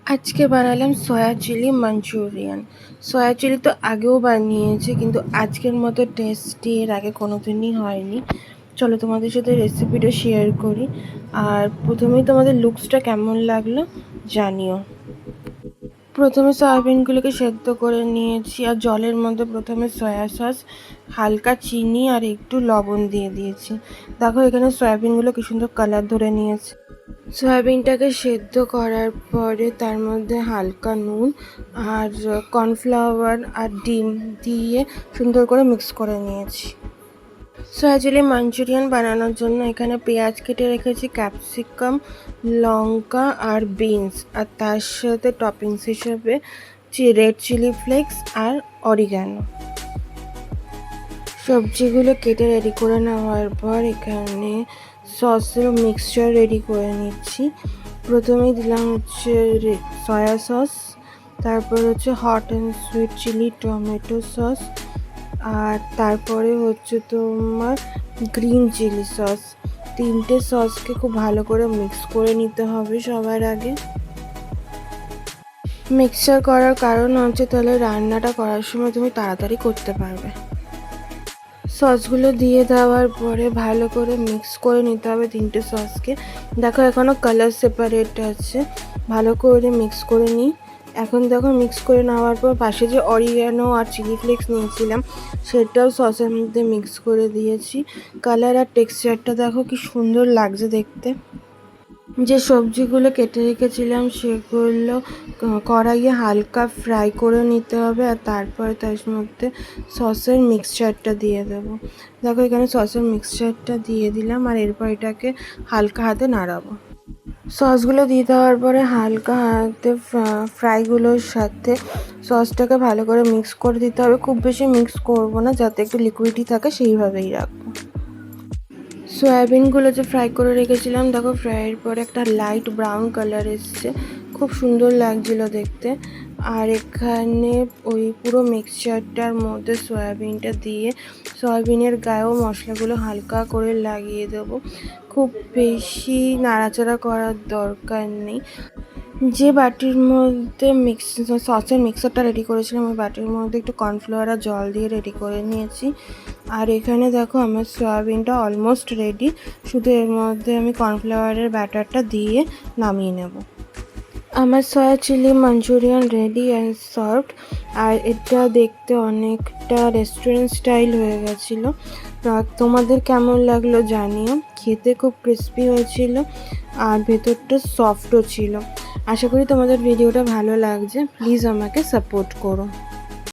আজকে বানালাম soya chilli Manchurian. Soya chilli তো আগেও বানিয়েছি, কিন্তু আজকের মতো টেস্টি এর আগে কোনোদিনই হয়নি। চলো তোমাদের সাথে রেসিপিটা শেয়ার করি। আর প্রথমেই তোমাদের লুকসটা কেমন লাগলো জানিও। প্রথমে সয়াবিনগুলোকে সেদ্ধ করে নিয়েছি, আর জলের মধ্যে প্রথমে সয়া সস, হালকা চিনি আর একটু লবণ দিয়ে দিয়েছি। দেখো এখানে সয়াবিনগুলো কি সুন্দর কালার ধরে নিয়েছে। সয়াবিনটাকে সেদ্ধ করার পরে তার মধ্যে হালকা নুন আর কর্নফ্লাওয়ার আর ডিম দিয়ে সুন্দর করে মিক্স করে নিয়েছি। সয়া চিলি মাঞ্চুরিয়ান বানানোর জন্য এখানে পেঁয়াজ কেটে রেখেছি, ক্যাপসিকাম, লঙ্কা আর বিনস, আর তার সাথে টপিংস হিসেবে রেড চিলি ফ্লেক্স আর অরিগ্যানো। সবজিগুলো কেটে রেডি করে নেওয়ার পর এখানে সসের মিক্সচার রেডি করে নিচ্ছি। প্রথমেই দিলাম হচ্ছে সয়া সস, তারপর হচ্ছে hot and sweet chilli tomato sauce, আর তারপরে হচ্ছে তোমার গ্রিন চিলি সস। তিনটে সসকে খুব ভালো করে মিক্স করে নিতে হবে সবার আগে। মিক্সচার করার কারণ হচ্ছে তাহলে রান্নাটা করার সময় তুমি তাড়াতাড়ি করতে পারবে। সসগুলো দিয়ে দেওয়ার পরে ভালো করে মিক্স করে নিতে হবে তিনটে সসকে। দেখো এখনও কালার সেপারেট আছে, ভালো করে মিক্স করে নিই। এখন দেখো মিক্স করে নেওয়ার পর পাশে যে অরিগ্যানো আর চিলি ফ্লেক্স নিয়েছিলাম সেটাও সসের মধ্যে মিক্স করে দিয়েছি। কালার আর টেক্সচারটা দেখো কি সুন্দর লাগছে দেখতে। যে সবজিগুলো কেটে রেখেছিলাম সেগুলো কড়াইয়ে হালকা ফ্রাই করে নিতে হবে, আর তারপরে তার মধ্যে সসের মিক্সচারটা দিয়ে দেবো। দেখো এখানে সসের মিক্সচারটা দিয়ে দিলাম, আর এরপর এটাকে হালকা হাতে নাড়াবো। সসগুলো দিয়ে দেওয়ার পরে হালকা হাতে ফ্রাইগুলোর সাথে সসটাকে ভালো করে মিক্স করে দিতে হবে। খুব বেশি মিক্স করবো না, যাতে একটু লিকুইডি থাকে সেইভাবেই রাখবো। সয়াবিনগুলো যে ফ্রাই করে রেখেছিলাম, দেখো ফ্রাইয়ের পরে একটা লাইট ব্রাউন কালার এসছে, খুব সুন্দর লাগছিল দেখতে। আর এখানে ওই পুরো মিক্সচারটার মধ্যে সয়াবিনটা দিয়ে সয়াবিনের গায়েও মশলাগুলো হালকা করে লাগিয়ে দেবো। খুব বেশি নাড়াচাড়া করার দরকার নেই। যে বাটির মধ্যে সসের মিক্সারটা রেডি করেছিলাম ওই বাটির মধ্যে একটু কর্নফ্লাওয়ার আর জল দিয়ে রেডি করে নিয়েছি। আর এখানে দেখো আমার সয়াবিনটা অলমোস্ট রেডি, শুধু এর মধ্যে আমি কর্নফ্লাওয়ারের ব্যাটারটা দিয়ে নামিয়ে নেব। আমার soya chilli Manchurian ready and served. আর এটা দেখতে অনেকটা রেস্টুরেন্ট স্টাইল হয়ে গেছিলো। তোমাদের কেমন লাগলো জানিও। খেতে খুব ক্রিস্পি হয়েছিল আর ভেতরটা সফটও ছিল। আশা করি তোমাদের ভিডিওটা ভালো লাগছে। প্লিজ আমাকে সাপোর্ট করো।